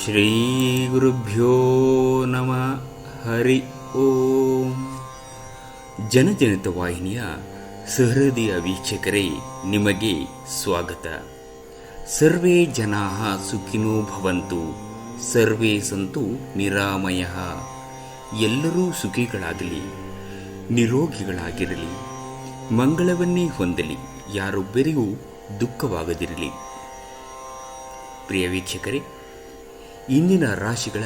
ಶ್ರೀ ಗುರುಭ್ಯೋ ನಮಃ. ಹರಿ ಓಂ. ಜನಜನಿತ ವಾಹಿನಿಯ ಸಹೃದಯ ವೀಕ್ಷಕರೇ, ನಿಮಗೆ ಸ್ವಾಗತ. ಸರ್ವೇ ಜನಾಃ ಸುಖಿನೋ ಭವಂತು, ಸರ್ವೇ ಸಂತು ನಿರಾಮಯಃ. ಎಲ್ಲರೂ ಸುಖಿಗಳಾಗಲಿ, ನಿರೋಗಿಗಳಾಗಿರಲಿ, ಮಂಗಳವನ್ನೇ ಹೊಂದಲಿ, ಯಾರೊಬ್ಬರಿಗೂ ದುಃಖವಾಗದಿರಲಿ. ಪ್ರಿಯ ವೀಕ್ಷಕರೇ, ಇಂದಿನ ರಾಶಿಗಳ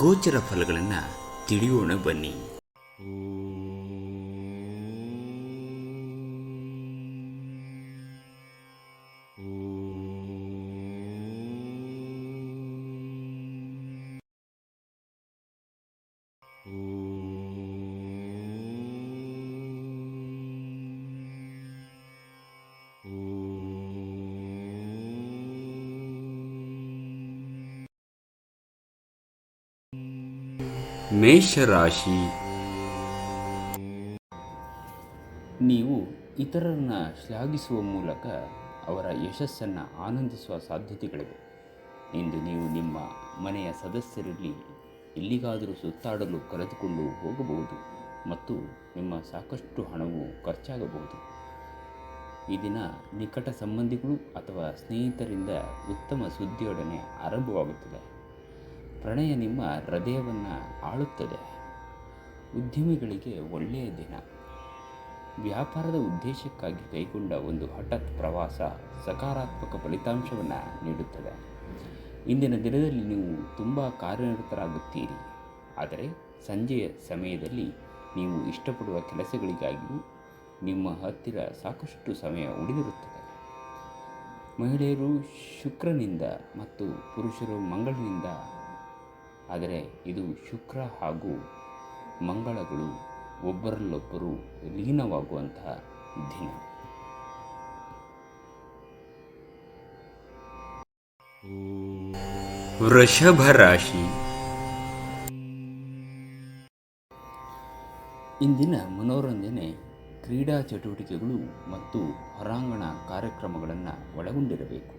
ಗೋಚರ ಫಲಗಳನ್ನು ತಿಳಿಯೋಣ ಬನ್ನಿ. ಮೇಷರಾಶಿ. ನೀವು ಇತರರನ್ನು ಶ್ಲಾಘಿಸುವ ಮೂಲಕ ಅವರ ಯಶಸ್ಸನ್ನು ಆನಂದಿಸುವ ಸಾಧ್ಯತೆಗಳಿವೆ. ಇಂದು ನೀವು ನಿಮ್ಮ ಮನೆಯ ಸದಸ್ಯರಲ್ಲಿ ಎಲ್ಲಿಗಾದರೂ ಸುತ್ತಾಡಲು ಕರೆದುಕೊಂಡು ಹೋಗಬಹುದು ಮತ್ತು ನಿಮ್ಮ ಸಾಕಷ್ಟು ಹಣವು ಖರ್ಚಾಗಬಹುದು. ಈ ದಿನ ನಿಕಟ ಸಂಬಂಧಿಗಳು ಅಥವಾ ಸ್ನೇಹಿತರಿಂದ ಉತ್ತಮ ಸುದ್ದಿಯೊಡನೆ ಆರಂಭವಾಗುತ್ತದೆ. ಪ್ರಣಯ ನಿಮ್ಮ ಹೃದಯವನ್ನು ಆಳುತ್ತದೆ. ಉದ್ಯಮಿಗಳಿಗೆ ಒಳ್ಳೆಯ ದಿನ. ವ್ಯಾಪಾರದ ಉದ್ದೇಶಕ್ಕಾಗಿ ಕೈಗೊಂಡ ಒಂದು ಹಠಾತ್ ಪ್ರವಾಸ ಸಕಾರಾತ್ಮಕ ಫಲಿತಾಂಶವನ್ನು ನೀಡುತ್ತದೆ. ಇಂದಿನ ದಿನದಲ್ಲಿ ನೀವು ತುಂಬ ಕಾರ್ಯನಿರತರಾಗುತ್ತೀರಿ, ಆದರೆ ಸಂಜೆಯ ಸಮಯದಲ್ಲಿ ನೀವು ಇಷ್ಟಪಡುವ ಕೆಲಸಗಳಿಗಾಗಿಯೂ ನಿಮ್ಮ ಹತ್ತಿರ ಸಾಕಷ್ಟು ಸಮಯ ಉಳಿದಿರುತ್ತದೆ. ಮಹಿಳೆಯರು ಶುಕ್ರನಿಂದ ಮತ್ತು ಪುರುಷರು ಮಂಗಳನಿಂದ, ಆದರೆ ಇದು ಶುಕ್ರ ಹಾಗೂ ಮಂಗಳಗಳು ಒಬ್ಬರಲ್ಲೊಬ್ಬರು ಲೀನವಾಗುವಂತಹ ದಿನ. ವೃಷಭ ರಾಶಿ. ಇಂದಿನ ಮನೋರಂಜನೆ ಕ್ರೀಡಾ ಚಟುವಟಿಕೆಗಳು ಮತ್ತು ಹೊರಾಂಗಣ ಕಾರ್ಯಕ್ರಮಗಳನ್ನು ಒಳಗೊಂಡಿರಬೇಕು.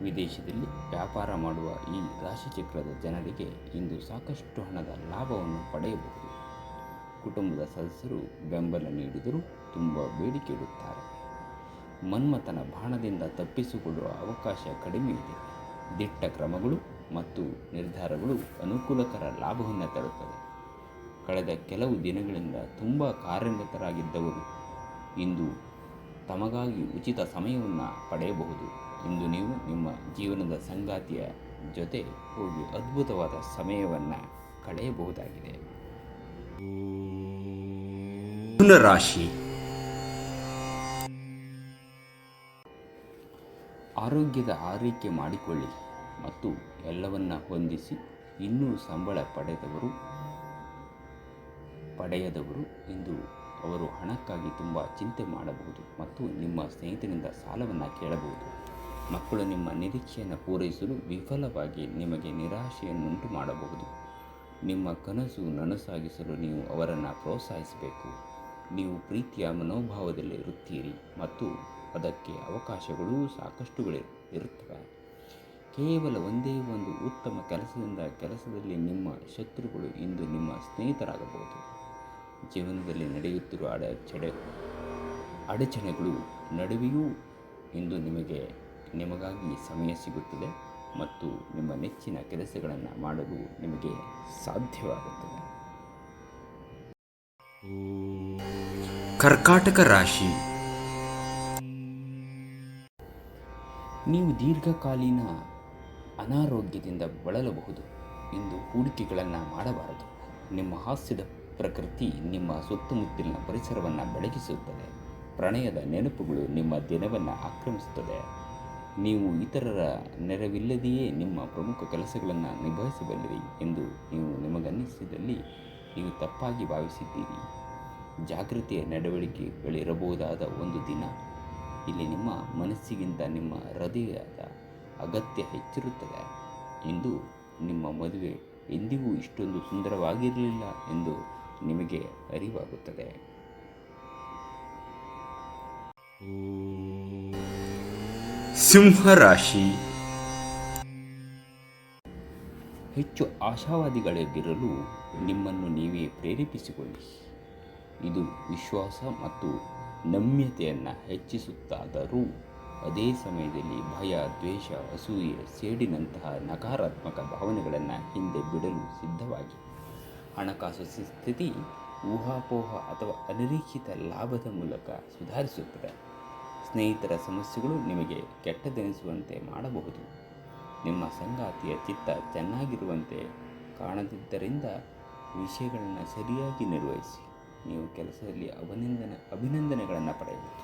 ವಿದೇಶದಲ್ಲಿ ವ್ಯಾಪಾರ ಮಾಡುವ ಈ ರಾಶಿಚಕ್ರದ ಜನರಿಗೆ ಇಂದು ಸಾಕಷ್ಟು ಹಣದ ಲಾಭವನ್ನು ಪಡೆಯಬಹುದು. ಕುಟುಂಬದ ಸದಸ್ಯರು ಬೆಂಬಲ ನೀಡಿದರೂ ತುಂಬ ಬೇಡಿಕೆ ಇಡುತ್ತಾರೆ. ಮನ್ಮಥನ ಬಾಣದಿಂದ ತಪ್ಪಿಸಿಕೊಳ್ಳುವ ಅವಕಾಶ ಕಡಿಮೆ ಇದೆ. ದಿಟ್ಟ ಕ್ರಮಗಳು ಮತ್ತು ನಿರ್ಧಾರಗಳು ಅನುಕೂಲಕರ ಲಾಭವನ್ನು ತರುತ್ತದೆ. ಕಳೆದ ಕೆಲವು ದಿನಗಳಿಂದ ತುಂಬ ಕಾರ್ಯನಿರತರಾಗಿದ್ದವರು ಇಂದು ತಮಗಾಗಿ ಉಚಿತ ಸಮಯವನ್ನು ಪಡೆಯಬಹುದು. ಇಂದು ನೀವು ನಿಮ್ಮ ಜೀವನದ ಸಂಗಾತಿಯ ಜೊತೆ ಹೋಗಿ ಅದ್ಭುತವಾದ ಸಮಯವನ್ನು ಕಳೆಯಬಹುದಾಗಿದೆ. ರಾಶಿ. ಆರೋಗ್ಯದ ಆರೈಕೆ ಮಾಡಿಕೊಳ್ಳಿ ಮತ್ತು ಎಲ್ಲವನ್ನ ಹೊಂದಿಸಿ. ಇನ್ನೂ ಸಂಬಳ ಪಡೆಯದವರು ಇಂದು ಅವರು ಹಣಕ್ಕಾಗಿ ತುಂಬ ಚಿಂತೆ ಮಾಡಬಹುದು ಮತ್ತು ನಿಮ್ಮ ಸ್ನೇಹಿತನಿಂದ ಸಾಲವನ್ನು ಕೇಳಬಹುದು. ಮಕ್ಕಳು ನಿಮ್ಮ ನಿರೀಕ್ಷೆಯನ್ನು ಪೂರೈಸಲು ವಿಫಲವಾಗಿ ನಿಮಗೆ ನಿರಾಶೆಯನ್ನುಂಟು ಮಾಡಬಹುದು. ನಿಮ್ಮ ಕನಸು ನನಸಾಗಿಸಲು ನೀವು ಅವರನ್ನು ಪ್ರೋತ್ಸಾಹಿಸಬೇಕು. ನೀವು ಪ್ರೀತಿಯ ಮನೋಭಾವದಲ್ಲಿ ಇರುತ್ತೀರಿ ಮತ್ತು ಅದಕ್ಕೆ ಅವಕಾಶಗಳೂ ಸಾಕಷ್ಟುಗಳಿರುತ್ತವೆ. ಕೇವಲ ಒಂದೇ ಒಂದು ಉತ್ತಮ ಕೆಲಸದಲ್ಲಿ ನಿಮ್ಮ ಶತ್ರುಗಳು ಇಂದು ನಿಮ್ಮ ಸ್ನೇಹಿತರಾಗಬಹುದು. ಜೀವನದಲ್ಲಿ ನಡೆಯುತ್ತಿರುವ ಅಡಚಣೆಗಳು ನಡುವೆಯೂ ಇಂದು ನಿಮಗಾಗಿ ಸಮಯ ಸಿಗುತ್ತದೆ ಮತ್ತು ನಿಮ್ಮ ನೆಚ್ಚಿನ ಕೆಲಸಗಳನ್ನು ಮಾಡಲು ನಿಮಗೆ ಸಾಧ್ಯವಾಗುತ್ತದೆ. ಕರ್ಕಾಟಕ ರಾಶಿ. ನೀವು ದೀರ್ಘಕಾಲೀನ ಅನಾರೋಗ್ಯದಿಂದ ಬಳಲಬಹುದು. ಇಂದು ಹೂಡಿಕೆಗಳನ್ನು ಮಾಡಬಾರದು. ನಿಮ್ಮ ಹಾಸ್ಯದ ಪ್ರಕೃತಿ ನಿಮ್ಮ ಸುತ್ತಮುತ್ತಲಿನ ಪರಿಸರವನ್ನು ಬೆಳಗಿಸುತ್ತದೆ. ಪ್ರಣಯದ ನೆನಪುಗಳು ನಿಮ್ಮ ದಿನವನ್ನು ಆಕ್ರಮಿಸುತ್ತದೆ. ನೀವು ಇತರರ ನೆರವಿಲ್ಲದೆಯೇ ನಿಮ್ಮ ಪ್ರಮುಖ ಕೆಲಸಗಳನ್ನು ನಿಭಾಯಿಸಬಲ್ಲಿರಿ ಎಂದು ನಿಮಗನ್ನಿಸಿದಲ್ಲಿ ನೀವು ತಪ್ಪಾಗಿ ಭಾವಿಸಿದ್ದೀರಿ. ಜಾಗೃತಿಯ ನಡವಳಿಕೆಗಳಿರಬಹುದಾದ ಒಂದು ದಿನ. ಇಲ್ಲಿ ನಿಮ್ಮ ಮನಸ್ಸಿಗಿಂತ ನಿಮ್ಮ ಹೃದಯದ ಅಗತ್ಯ ಹೆಚ್ಚಿರುತ್ತದೆ. ಇಂದು ನಿಮ್ಮ ಮದುವೆ ಎಂದಿಗೂ ಇಷ್ಟೊಂದು ಸುಂದರವಾಗಿರಲಿಲ್ಲ ಎಂದು ನಿಮಗೆ ಅರಿವಾಗುತ್ತದೆ. ಸಿಂಹರಾಶಿ. ಹೆಚ್ಚು ಆಶಾವಾದಿಗಳಾಗಿರಲು ನಿಮ್ಮನ್ನು ನೀವೇ ಪ್ರೇರೇಪಿಸಿಕೊಳ್ಳಿ. ಇದು ವಿಶ್ವಾಸ ಮತ್ತು ನಮ್ಯತೆಯನ್ನು ಹೆಚ್ಚಿಸುತ್ತಾದರೂ ಅದೇ ಸಮಯದಲ್ಲಿ ಭಯ, ದ್ವೇಷ, ಅಸೂಯೆ, ಸೇಡಿನಂತಹ ನಕಾರಾತ್ಮಕ ಭಾವನೆಗಳನ್ನು ಹಿಂದೆ ಬಿಡಲು ಸಿದ್ಧವಾಗಿ. ಹಣಕಾಸು ಸ್ಥಿತಿ ಊಹಾಪೋಹ ಅಥವಾ ಅನಿರೀಕ್ಷಿತ ಲಾಭದ ಮೂಲಕ ಸುಧಾರಿಸುತ್ತದೆ. ಸ್ನೇಹಿತರ ಸಮಸ್ಯೆಗಳು ನಿಮಗೆ ಕೆಟ್ಟದೆನಿಸುವಂತೆ ಮಾಡಬಹುದು. ನಿಮ್ಮ ಸಂಗಾತಿಯ ಚಿತ್ತ ಚೆನ್ನಾಗಿರುವಂತೆ ಕಾಣದಿದ್ದರಿಂದ ವಿಷಯಗಳನ್ನು ಸರಿಯಾಗಿ ನಿರ್ವಹಿಸಿ. ನೀವು ಕೆಲಸದಲ್ಲಿ ಅಭಿನಂದನೆಗಳನ್ನು ಪಡೆಯಬಹುದು.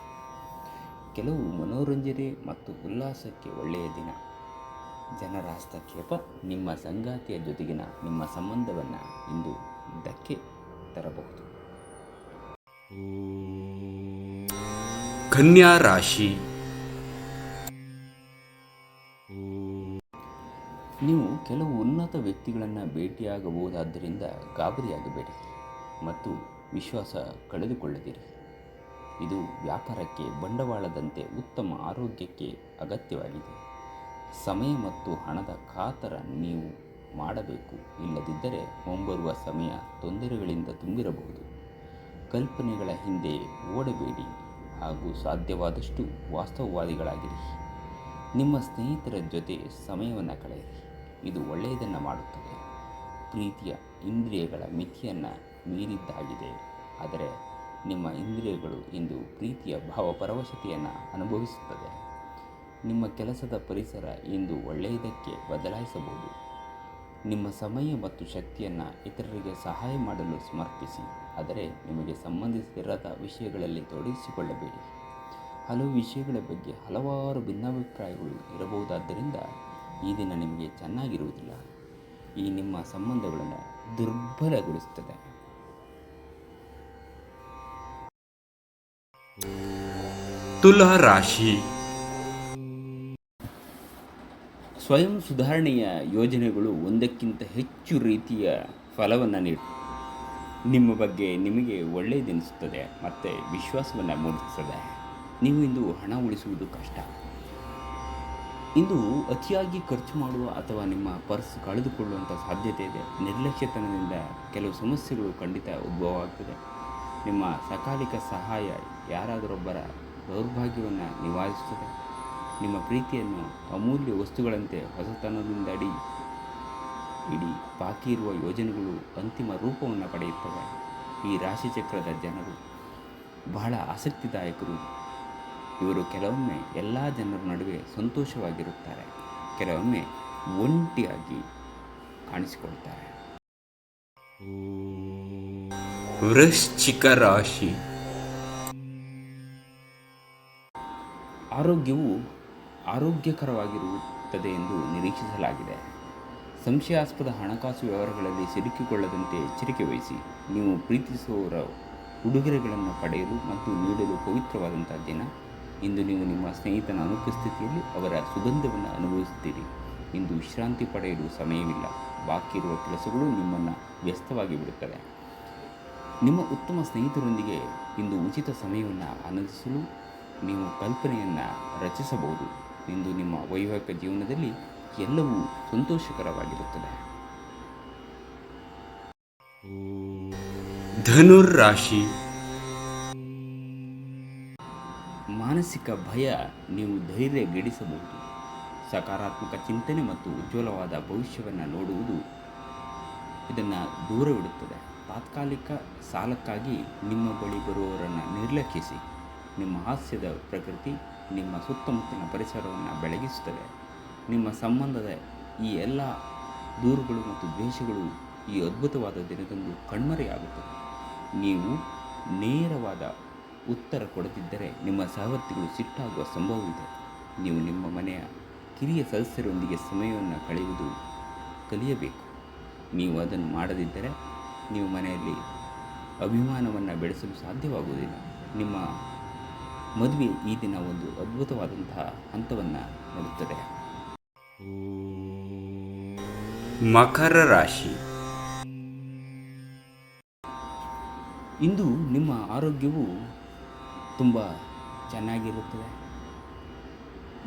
ಕೆಲವು ಮನೋರಂಜನೆ ಮತ್ತು ಉಲ್ಲಾಸಕ್ಕೆ ಒಳ್ಳೆಯ ದಿನ. ಜನರ ಹಸ್ತಕ್ಷೇಪ ನಿಮ್ಮ ಸಂಗಾತಿಯ ಜೊತೆಗಿನ ನಿಮ್ಮ ಸಂಬಂಧವನ್ನು ಇಂದು ಧಕ್ಕೆ ತರಬಹುದು. ಕನ್ಯಾ ರಾಶಿ. ನೀವು ಕೆಲವು ಉನ್ನತ ವ್ಯಕ್ತಿಗಳನ್ನು ಭೇಟಿಯಾಗಬಹುದಾದ್ದರಿಂದ ಗಾಬರಿಯಾಗಬೇಡಿ ಮತ್ತು ವಿಶ್ವಾಸ ಕಳೆದುಕೊಳ್ಳದಿರಿ. ಇದು ವ್ಯಾಪಾರಕ್ಕೆ ಬಂಡವಾಳದಂತೆ ಉತ್ತಮ ಆರೋಗ್ಯಕ್ಕೆ ಅಗತ್ಯವಾಗಿದೆ. ಸಮಯ ಮತ್ತು ಹಣದ ಕಾತರ ನೀವು ಮಾಡಬೇಕು, ಇಲ್ಲದಿದ್ದರೆ ಮುಂಬರುವ ಸಮಯ ತೊಂದರೆಗಳಿಂದ ತುಂಬಿರಬಹುದು. ಕಲ್ಪನೆಗಳ ಹಿಂದೆ ಓಡಬೇಡಿ ಹಾಗೂ ಸಾಧ್ಯವಾದಷ್ಟು ವಾಸ್ತವವಾದಿಗಳಾಗಿರಿ. ನಿಮ್ಮ ಸ್ನೇಹಿತರ ಜೊತೆ ಸಮಯವನ್ನು ಕಳೆಯಿರಿ, ಇದು ಒಳ್ಳೆಯದನ್ನು ಮಾಡುತ್ತದೆ. ಪ್ರೀತಿಯ ಇಂದ್ರಿಯಗಳ ಮಿತಿಯನ್ನು ಮೀರಿದ್ದಾಗಿದೆ, ಆದರೆ ನಿಮ್ಮ ಇಂದ್ರಿಯಗಳು ಇಂದು ಪ್ರೀತಿಯ ಭಾವಪರವಶತೆಯನ್ನು ಅನುಭವಿಸುತ್ತದೆ. ನಿಮ್ಮ ಕೆಲಸದ ಪರಿಸರ ಇಂದು ಒಳ್ಳೆಯದಕ್ಕೆ ಬದಲಾಯಿಸಬಹುದು. ನಿಮ್ಮ ಸಮಯ ಮತ್ತು ಶಕ್ತಿಯನ್ನು ಇತರರಿಗೆ ಸಹಾಯ ಮಾಡಲು ಸಮರ್ಪಿಸಿ, ಆದರೆ ನಿಮಗೆ ಸಂಬಂಧಿಸಿರದ ವಿಷಯಗಳಲ್ಲಿ ತೊಡಗಿಸಿಕೊಳ್ಳಬೇಡಿ. ಹಲವು ವಿಷಯಗಳ ಬಗ್ಗೆ ಹಲವಾರು ಭಿನ್ನಾಭಿಪ್ರಾಯಗಳು ಇರಬಹುದಾದ್ದರಿಂದ ಈ ದಿನ ನಿಮಗೆ ಚೆನ್ನಾಗಿರುವುದಿಲ್ಲ. ಈ ನಿಮ್ಮ ಸಂಬಂಧಗಳನ್ನು ದುರ್ಬಲಗೊಳಿಸುತ್ತದೆ. ತುಲಾ ರಾಶಿ. ಸ್ವಯಂ ಸುಧಾರಣೆಯ ಯೋಜನೆಗಳು ಒಂದಕ್ಕಿಂತ ಹೆಚ್ಚು ರೀತಿಯ ಫಲವನ್ನು ನೀಡುತ್ತವೆ. ನಿಮ್ಮ ಬಗ್ಗೆ ನಿಮಗೆ ಒಳ್ಳೆಯದೆನಿಸುತ್ತದೆ ಮತ್ತು ವಿಶ್ವಾಸವನ್ನು ಮೂಡಿಸುತ್ತದೆ. ನೀವು ಇಂದು ಹಣ ಉಳಿಸುವುದು ಕಷ್ಟ. ಇಂದು ಅತಿಯಾಗಿ ಖರ್ಚು ಮಾಡುವ ಅಥವಾ ನಿಮ್ಮ ಪರ್ಸ್ ಕಳೆದುಕೊಳ್ಳುವಂಥ ಸಾಧ್ಯತೆ ಇದೆ. ನಿರ್ಲಕ್ಷ್ಯತನದಿಂದ ಕೆಲವು ಸಮಸ್ಯೆಗಳು ಖಂಡಿತ ಉದ್ಭವ ಆಗ್ತದೆ. ನಿಮ್ಮ ಸಕಾಲಿಕ ಸಹಾಯ ಯಾರಾದರೊಬ್ಬರ ದೌರ್ಭಾಗ್ಯವನ್ನು ನಿವಾರಿಸುತ್ತದೆ. ನಿಮ್ಮ ಪ್ರೀತಿಯನ್ನು ಅಮೂಲ್ಯ ವಸ್ತುಗಳಂತೆ ಹೊಸತನದಿಂದ ಇಡೀ ಬಾಕಿ ಇರುವ ಯೋಜನೆಗಳು ಅಂತಿಮ ರೂಪವನ್ನು ಪಡೆಯುತ್ತವೆ. ಈ ರಾಶಿಚಕ್ರದ ಜನರು ಬಹಳ ಆಸಕ್ತಿದಾಯಕರು. ಇವರು ಕೆಲವೊಮ್ಮೆ ಎಲ್ಲ ಜನರ ನಡುವೆ ಸಂತೋಷವಾಗಿರುತ್ತಾರೆ, ಕೆಲವೊಮ್ಮೆ ಒಂಟಿಯಾಗಿ ಕಾಣಿಸಿಕೊಳ್ತಾರೆ. ವೃಶ್ಚಿಕ ರಾಶಿ. ಆರೋಗ್ಯವು ಆರೋಗ್ಯಕರವಾಗಿರುತ್ತದೆ ಎಂದು ನಿರೀಕ್ಷಿಸಲಾಗಿದೆ. ಸಂಶಯಾಸ್ಪದ ಹಣಕಾಸು ವ್ಯವಹಾರಗಳಲ್ಲಿ ಸಿಲುಕಿಕೊಳ್ಳದಂತೆ ಎಚ್ಚರಿಕೆ ವಹಿಸಿ. ನೀವು ಪ್ರೀತಿಸುವವರ ಉಡುಗೊರೆಗಳನ್ನು ಪಡೆಯಲು ಮತ್ತು ನೀಡಲು ಪವಿತ್ರವಾದಂಥ ದಿನ. ಇಂದು ನೀವು ನಿಮ್ಮ ಸ್ನೇಹಿತನ ಅನುಪಸ್ಥಿತಿಯಲ್ಲಿ ಅವರ ಸುಗಂಧವನ್ನು ಅನುಭವಿಸುತ್ತೀರಿ. ಇಂದು ವಿಶ್ರಾಂತಿ ಪಡೆಯಲು ಸಮಯವಿಲ್ಲ. ಬಾಕಿ ಇರುವ ಕೆಲಸಗಳು ನಿಮ್ಮನ್ನು ವ್ಯಸ್ತವಾಗಿ ಬಿಡುತ್ತವೆ. ನಿಮ್ಮ ಉತ್ತಮ ಸ್ನೇಹಿತರೊಂದಿಗೆ ಇಂದು ಉಚಿತ ಸಮಯವನ್ನು ಆನಂದಿಸಲು ನೀವು ಕಲ್ಪನೆಯನ್ನು ರಚಿಸಬಹುದು. ಇಂದು ನಿಮ್ಮ ವೈವಾಹಿಕ ಜೀವನದಲ್ಲಿ ಎಲ್ಲವೂ ಸಂತೋಷಕರವಾಗಿರುತ್ತದೆ. ಧನುರಾಶಿ. ಮಾನಸಿಕ ಭಯ ನೀವು ಧೈರ್ಯಗೆಡಿಸಬಹುದು. ಸಕಾರಾತ್ಮಕ ಚಿಂತನೆ ಮತ್ತು ಉಜ್ವಲವಾದ ಭವಿಷ್ಯವನ್ನು ನೋಡುವುದು ಇದನ್ನು ದೂರವಿಡುತ್ತದೆ. ತಾತ್ಕಾಲಿಕ ಸಾಲಕ್ಕಾಗಿ ನಿಮ್ಮ ಬಳಿ ಬರುವವರನ್ನು ನಿರ್ಲಕ್ಷಿಸಿ. ನಿಮ್ಮ ಹಾಸ್ಯದ ಪ್ರಕೃತಿ ನಿಮ್ಮ ಸುತ್ತಮುತ್ತಲಿನ ಪರಿಸರವನ್ನು ಬೆಳಗಿಸುತ್ತದೆ. ನಿಮ್ಮ ಸಂಬಂಧದ ಈ ಎಲ್ಲ ದೂರುಗಳು ಮತ್ತು ದ್ವೇಷಗಳು ಈ ಅದ್ಭುತವಾದ ದಿನದಂದು ಕಣ್ಮರೆಯಾಗುತ್ತದೆ. ನೀವು ನೇರವಾದ ಉತ್ತರ ಕೊಡದಿದ್ದರೆ ನಿಮ್ಮ ಸಹವರ್ತಿಗಳು ಸಿಟ್ಟಾಗುವ ಸಂಭವವಿದೆ. ನೀವು ನಿಮ್ಮ ಮನೆಯ ಕಿರಿಯ ಸದಸ್ಯರೊಂದಿಗೆ ಸಮಯವನ್ನು ಕಳೆಯುವುದು ಕಲಿಯಬೇಕು. ನೀವು ಅದನ್ನು ಮಾಡದಿದ್ದರೆ ನೀವು ಮನೆಯಲ್ಲಿ ಅಭಿಮಾನವನ್ನು ಬೆಳೆಸಲು ಸಾಧ್ಯವಾಗುವುದಿಲ್ಲ. ನಿಮ್ಮ ಮದುವೆ ಈ ದಿನ ಒಂದು ಅದ್ಭುತವಾದಂತಹ ಹಂತವನ್ನು ನೋಡುತ್ತದೆ. ಮಕರ ರಾಶಿ. ಇಂದು ನಿಮ್ಮ ಆರೋಗ್ಯವು ತುಂಬ ಚೆನ್ನಾಗಿರುತ್ತದೆ.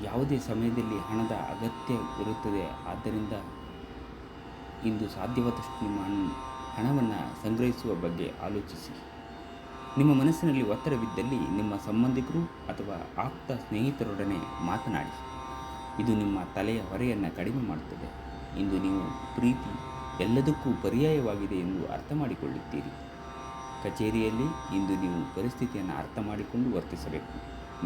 ಯಾವುದೇ ಸಮಯದಲ್ಲಿ ಹಣದ ಅಗತ್ಯ ಇರುತ್ತದೆ. ಆದ್ದರಿಂದ ಇಂದು ಸಾಧ್ಯವಾದಷ್ಟು ನಿಮ್ಮ ಹಣವನ್ನು ಸಂಗ್ರಹಿಸುವ ಬಗ್ಗೆ ಆಲೋಚಿಸಿ. ನಿಮ್ಮ ಮನಸ್ಸಿನಲ್ಲಿ ಒತ್ತಡವಿದ್ದಲ್ಲಿ ನಿಮ್ಮ ಸಂಬಂಧಿಕರು ಅಥವಾ ಆಪ್ತ ಸ್ನೇಹಿತರೊಡನೆ ಮಾತನಾಡಿ. ಇದು ನಿಮ್ಮ ತಲೆಯ ಹೊರೆಯನ್ನು ಕಡಿಮೆ ಮಾಡುತ್ತದೆ. ಇಂದು ನೀವು ಪ್ರೀತಿ ಎಲ್ಲದಕ್ಕೂ ಪರ್ಯಾಯವಾಗಿದೆ ಎಂದು ಅರ್ಥ ಮಾಡಿಕೊಳ್ಳುತ್ತೀರಿ. ಕಚೇರಿಯಲ್ಲಿ ಇಂದು ನೀವು ಪರಿಸ್ಥಿತಿಯನ್ನು ಅರ್ಥ ಮಾಡಿಕೊಂಡು ವರ್ತಿಸಬೇಕು.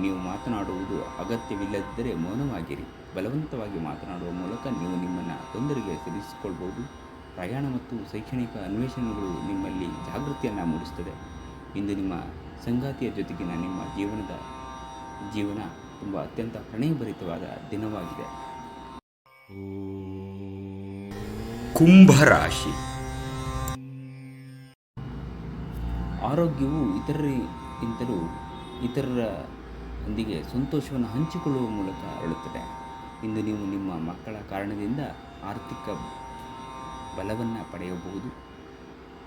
ನೀವು ಮಾತನಾಡುವುದು ಅಗತ್ಯವಿಲ್ಲದಿದ್ದರೆ ಮೌನವಾಗಿರಿ. ಬಲವಂತವಾಗಿ ಮಾತನಾಡುವ ಮೂಲಕ ನೀವು ನಿಮ್ಮನ್ನು ತೊಂದರೆಗೆ ಸಿಲುಕಿಸಿಕೊಳ್ಳಬಹುದು. ಪ್ರಯಾಣ ಮತ್ತು ಶೈಕ್ಷಣಿಕ ಅನ್ವೇಷಣೆಗಳು ನಿಮ್ಮಲ್ಲಿ ಜಾಗೃತಿಯನ್ನು ಮೂಡಿಸುತ್ತದೆ. ಇಂದು ನಿಮ್ಮ ಸಂಗಾತಿಯ ಜೊತೆಗಿನ ನಿಮ್ಮ ಜೀವನ ತುಂಬ ಅತ್ಯಂತ ಪ್ರಣಯಭರಿತವಾದ ದಿನವಾಗಿದೆ. ಕುಂಭರಾಶಿ. ಆರೋಗ್ಯವು ಇತರರೊಂದಿಗೆ ಸಂತೋಷವನ್ನು ಹಂಚಿಕೊಳ್ಳುವ ಮೂಲಕ ಅರಳುತ್ತದೆ. ಇಂದು ನೀವು ನಿಮ್ಮ ಮಕ್ಕಳ ಕಾರಣದಿಂದ ಆರ್ಥಿಕ ಬಲವನ್ನು ಪಡೆಯಬಹುದು.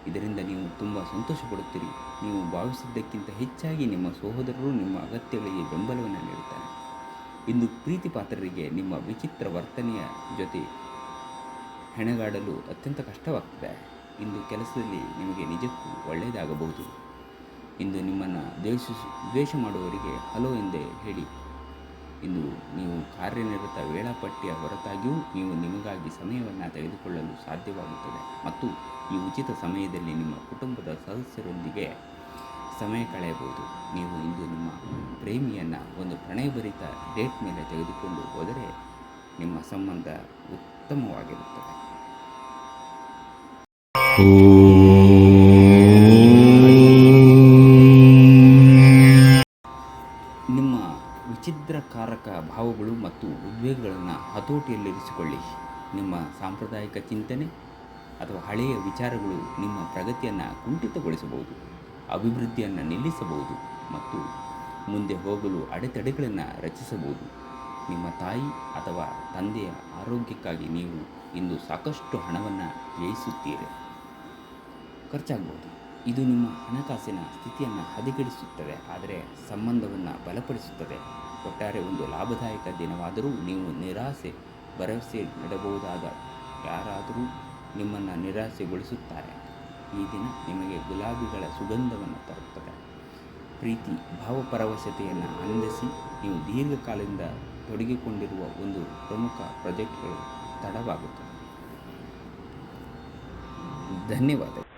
ಇದರಿಂದ ನೀವು ತುಂಬ ಸಂತೋಷ ಪಡುತ್ತೀರಿ. ನೀವು ಭಾವಿಸಿದ್ದಕ್ಕಿಂತ ಹೆಚ್ಚಾಗಿ ನಿಮ್ಮ ಸಹೋದರರು ನಿಮ್ಮ ಅಗತ್ಯಗಳಿಗೆ ಬೆಂಬಲವನ್ನು ನೀಡುತ್ತಾರೆ. ಇಂದು ಪ್ರೀತಿ ಪಾತ್ರರಿಗೆ ನಿಮ್ಮ ವಿಚಿತ್ರ ವರ್ತನೆಯ ಜೊತೆ ಹೆಣಗಾಡಲು ಅತ್ಯಂತ ಕಷ್ಟವಾಗ್ತದೆ. ಇಂದು ಕೆಲಸದಲ್ಲಿ ನಿಮಗೆ ನಿಜಕ್ಕೂ ಒಳ್ಳೆಯದಾಗಬಹುದು. ಇಂದು ನಿಮ್ಮನ್ನು ದ್ವೇಷ ಮಾಡುವವರಿಗೆ ಹಲೋ ಎಂದೇ ಹೇಳಿ. ಇಂದು ನೀವು ಕಾರ್ಯನಿರತ ವೇಳಾಪಟ್ಟಿಯ ಹೊರತಾಗಿಯೂ ನೀವು ನಿಮಗಾಗಿ ಸಮಯವನ್ನು ತೆಗೆದುಕೊಳ್ಳಲು ಸಾಧ್ಯವಾಗುತ್ತದೆ ಮತ್ತು ಈ ಉಚಿತ ಸಮಯದಲ್ಲಿ ನಿಮ್ಮ ಕುಟುಂಬದ ಸದಸ್ಯರೊಂದಿಗೆ ಸಮಯ ಕಳೆಯಬಹುದು. ನೀವು ಇಂದು ನಿಮ್ಮ ಪ್ರೇಮಿಯನ್ನು ಒಂದು ಪ್ರಣಯಭರಿತ ಡೇಟ್ ಮೇಲೆ ತೆಗೆದುಕೊಂಡು ಹೋದರೆ ನಿಮ್ಮ ಸಂಬಂಧ ಉತ್ತಮವಾಗಿರುತ್ತದೆ. ನಿಮ್ಮ ವಿಚಿತ್ರಕಾರಕ ಭಾವಗಳು ಮತ್ತು ಉದ್ವೇಗಗಳನ್ನು ಹತೋಟಿಯಲ್ಲಿರಿಸಿಕೊಳ್ಳಿ. ನಿಮ್ಮ ಸಾಂಪ್ರದಾಯಿಕ ಚಿಂತನೆ ಅಥವಾ ಹಳೆಯ ವಿಚಾರಗಳು ನಿಮ್ಮ ಪ್ರಗತಿಯನ್ನು ಕುಂಠಿತಗೊಳಿಸಬಹುದು, ಅಭಿವೃದ್ಧಿಯನ್ನು ನಿಲ್ಲಿಸಬಹುದು ಮತ್ತು ಮುಂದೆ ಹೋಗಲು ಅಡೆತಡೆಗಳನ್ನು ರಚಿಸಬಹುದು. ನಿಮ್ಮ ತಾಯಿ ಅಥವಾ ತಂದೆಯ ಆರೋಗ್ಯಕ್ಕಾಗಿ ನೀವು ಇಂದು ಸಾಕಷ್ಟು ಹಣವನ್ನು ವ್ಯಯಿಸುತ್ತೀರಿ. ಖರ್ಚಾಗಬಹುದು. ಇದು ನಿಮ್ಮ ಹಣಕಾಸಿನ ಸ್ಥಿತಿಯನ್ನು ಹದಗೆಡಿಸುತ್ತದೆ, ಆದರೆ ಸಂಬಂಧವನ್ನು ಬಲಪಡಿಸುತ್ತದೆ. ಒಟ್ಟಾರೆ ಒಂದು ಲಾಭದಾಯಕ ದಿನವಾದರೂ ನೀವು ಭರವಸೆ ನೀಡಬಹುದಾದ ಯಾರಾದರೂ ನಿಮ್ಮನ್ನು ನಿರಾಸೆಗೊಳಿಸುತ್ತಾರೆ. ಈ ದಿನ ನಿಮಗೆ ಗುಲಾಬಿಗಳ ಸುಗಂಧವನ್ನು ತರುತ್ತದೆ. ಪ್ರೀತಿ ಭಾವಪರವಶತೆಯನ್ನು ಆನಂದಿಸಿ. ನೀವು ದೀರ್ಘಕಾಲದಿಂದ ತೊಡಗಿಕೊಂಡಿರುವ ಒಂದು ಪ್ರಮುಖ ಪ್ರಾಜೆಕ್ಟ್ಗಳು ತಡವಾಗುತ್ತದೆ. ಧನ್ಯವಾದಗಳು.